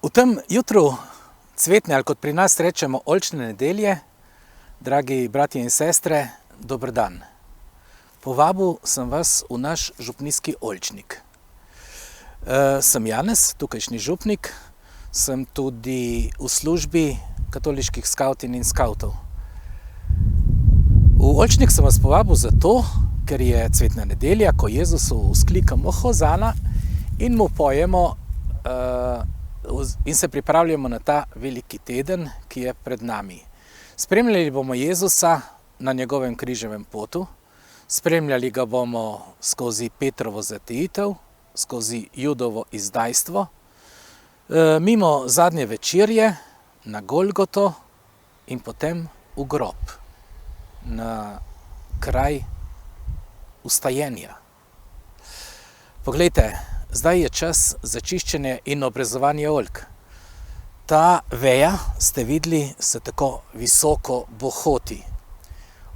V tem jutru cvetne, ali kot pri nas rečemo, oljčne nedelje, dragi bratje in sestre, dober dan. Povabil sem vas v naš župnijski oljčnik. Sem Janez, tukajšnji župnik, sem tudi v službi katoliških skavtin in skavtov. V oljčnik sem vas povabil zato, ker je cvetna nedelja, ko Jezusu vzklikamo Hozana in mu pojemo in se pripravljamo na ta veliki teden, ki je pred nami. Spremljali bomo Jezusa na njegovem križevem potu, spremljali ga bomo skozi Petrovo zatejitev, skozi Judovo izdajstvo, mimo zadnje večerje na Golgoto in potem v grob, na kraj vstajenja. Poglejte, zdaj je čas za čiščenje in obrezovanje oljk. Ta veja, ste videli, se tako visoko bohoti.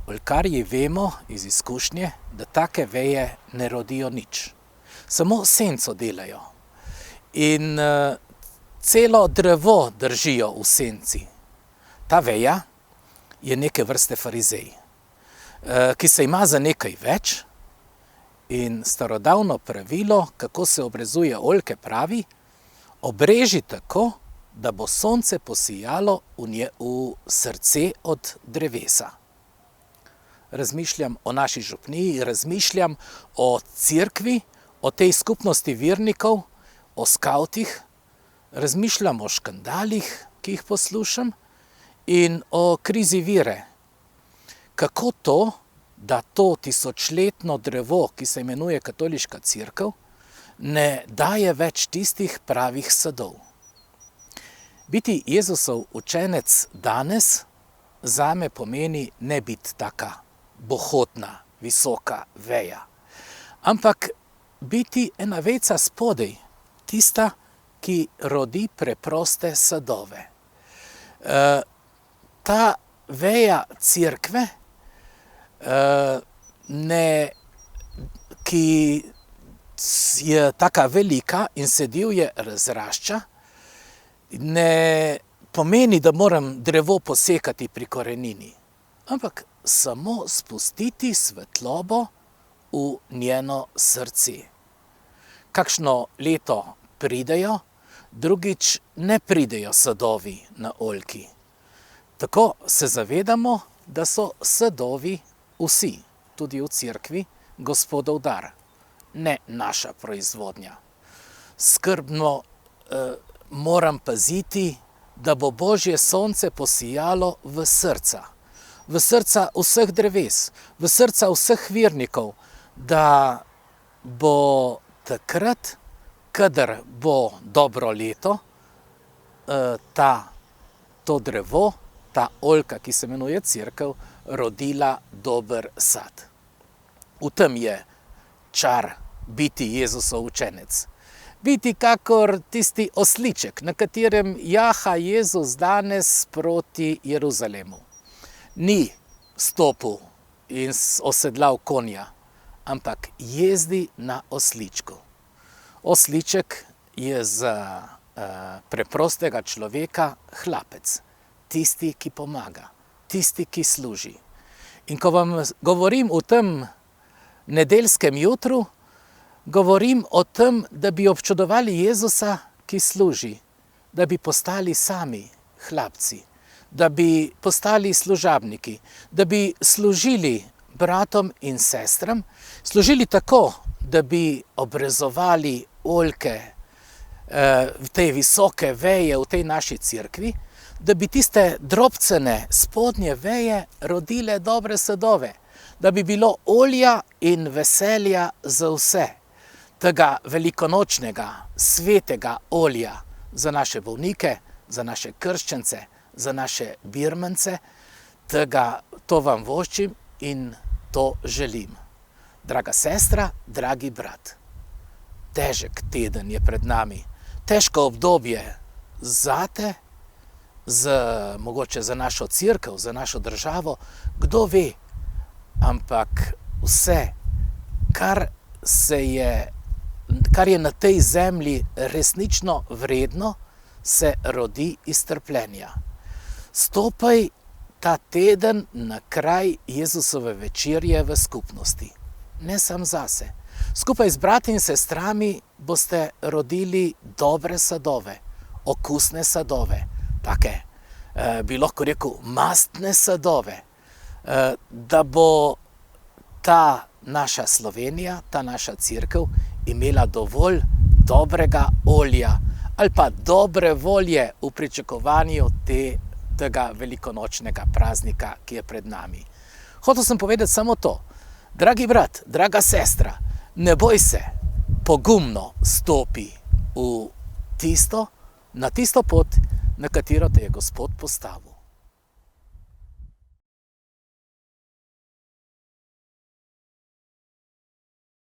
Oljkarji vemo iz izkušnje, da take veje ne rodijo nič. Samo senco delajo. In celo drevo držijo v senci. Ta veja je neke vrste farizej, ki se ima za nekaj več. In starodavno pravilo, kako se obrezuje oljke, pravi: obreži tako, da bo sonce posijalo v srce od drevesa. Razmišljam o naši župniji, razmišljam o cerkvi, o tej skupnosti vernikov, o skavtih, razmišljam o škandalih, ki jih poslušam, in o krizi vere. Kako to, da to tisočletno drevo, ki se imenuje katoliška cerkev, ne daje več tistih pravih sadov? Biti Jezusov učenec danes zame pomeni ne biti taka bohotna, visoka veja, ampak biti ena vejica spodaj, tista, ki rodi preproste sadove. Ta veja cerkve, ki je taka velika in se divje razrašča, ne pomeni, da moram drevo posekati pri korenini, ampak samo spustiti svetlobo v njeno srce. Kakšno leto pridejo, drugič ne pridejo sadovi na oljki. Tako se zavedamo, da so sadovi vsi, tudi v cerkvi, Gospodov dar, ne naša proizvodnja. Skrbno moram paziti, da bo Božje sonce posijalo v srca vseh dreves, v srca vseh vernikov, da bo takrat, kadar bo dobro leto, to drevo, ta oljka, ki se imenuje cerkev, rodila dober sad. V tem je čar biti Jezusov učenec. Biti kakor tisti osliček, na katerem jaha Jezus danes proti Jeruzalemu. Ni stopil in osedlal konja, ampak jezdi na osličku. Osliček je za preprostega človeka hlapec, tisti, ki pomaga, tisti, ki služi. In ko vam govorim v tem nedeljskem jutru, govorim o tem, da bi občudovali Jezusa, ki služi, da bi postali sami hlapci, da bi postali služabniki, da bi služili bratom in sestram, služili tako, da bi obrezovali oljke, te visoke veje v tej naši cerkvi, da bi tiste drobcene spodnje veje rodile dobre sadove, da bi bilo olja in veselja za vse, tega velikonočnega, svetega olja za naše bolnike, za naše krščence, za naše birmance, to vam voščim in to želim. Draga sestra, dragi brat, težek teden je pred nami, težko obdobje zate, mogoče za našo cerkev, za našo državo, kdo ve, ampak vse, kar je na tej zemlji resnično vredno, se rodi iz trpljenja. Stopaj ta teden na kraj Jezusove večerje v skupnosti. Ne sam zase. Skupaj z brati in sestrami boste rodili dobre sadove, okusne sadove, take, bi lahko rekel, mastne sadove, da bo ta naša Slovenija, ta naša cerkev imela dovolj dobrega olja ali pa dobre volje v pričakovanju tega velikonočnega praznika, ki je pred nami. Hotel sem povedati samo to. Dragi brat, draga sestra, ne boj se, pogumno stopi na tisto pot, na katero te je Gospod postavil.